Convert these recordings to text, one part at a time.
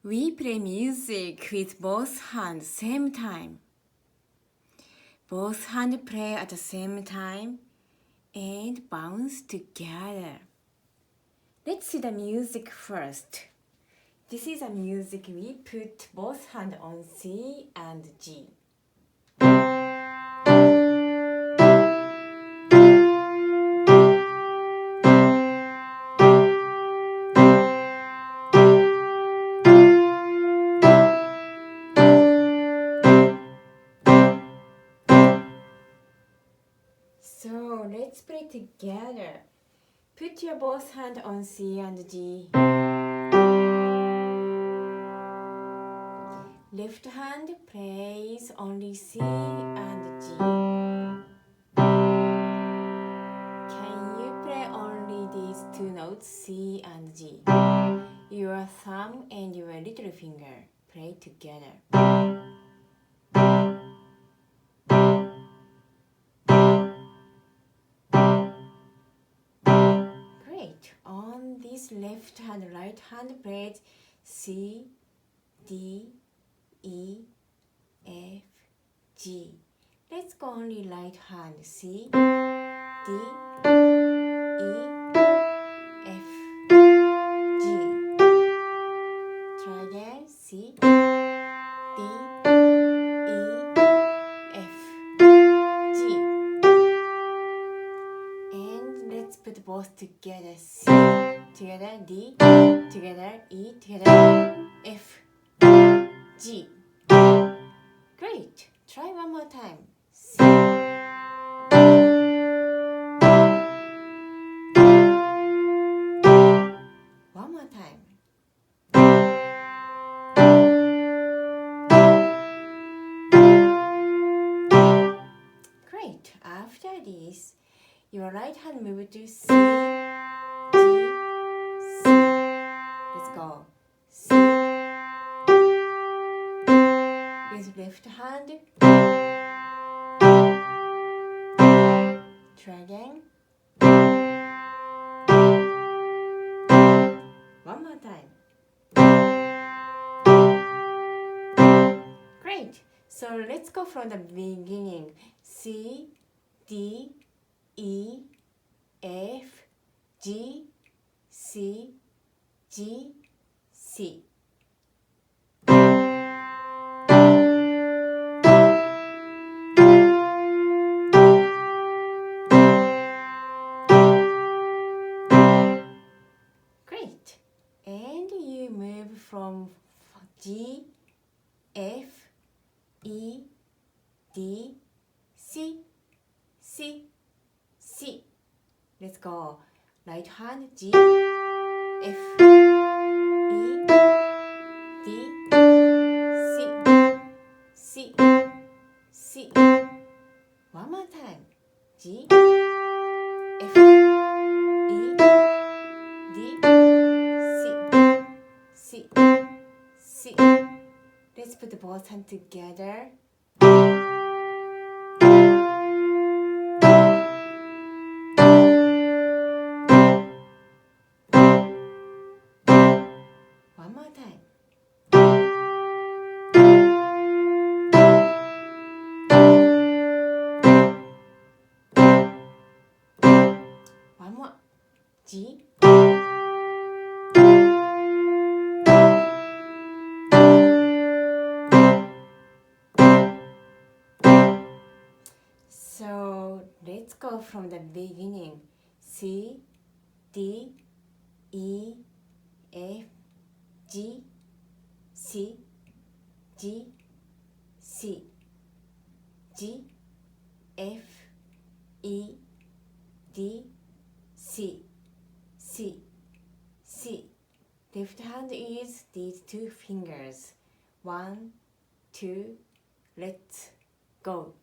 We play music with both hands same time. Both hands play at the same time and bounce together. Let's see the music first. This is a music we put both hands on C and G. So let's play together. Put your both hands on C and G. Left hand plays only C and G. Can you play only these two notes, C and G? Your thumb and your little finger play together. Great. On this left hand, right hand plays C, D, E, F, G. Let's go only right hand. C, D, E, F, G. Try again. C, D, E, F, G. And let's put both together. C, together, D, together, E, together, F, G. Great. Try one more time. C. One more time. Great. After this, your right hand move to C, D, C. Let's go. C. With left hand. Try again. One more time. Great. So let's go from the beginning. C, D, E, F, G, C, G, C. Great. And you move from G, F, E, D, C, C, C. Let's go. Right hand G, F, E, D, C, C, C. One more time. G, F, E, D, C, C, C. Let's put both hands together. One more time. One more. G. So let's go from the beginning. C, D, E, F, G, C, G, C, G, F, E, D, C, C, C. Left hand is these two fingers. 1, 2, let's go.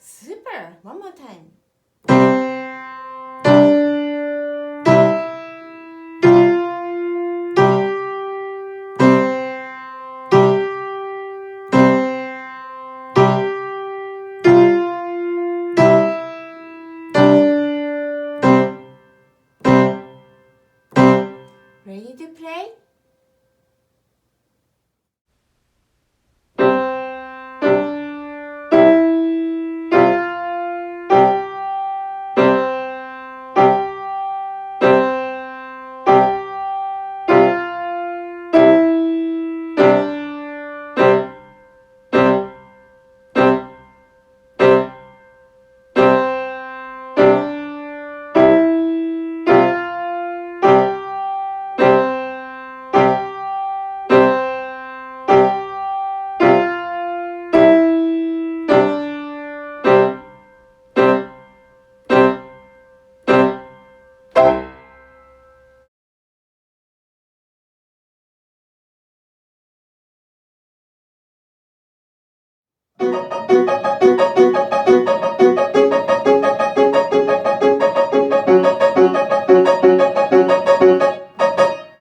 Super! One more time. Ready to play?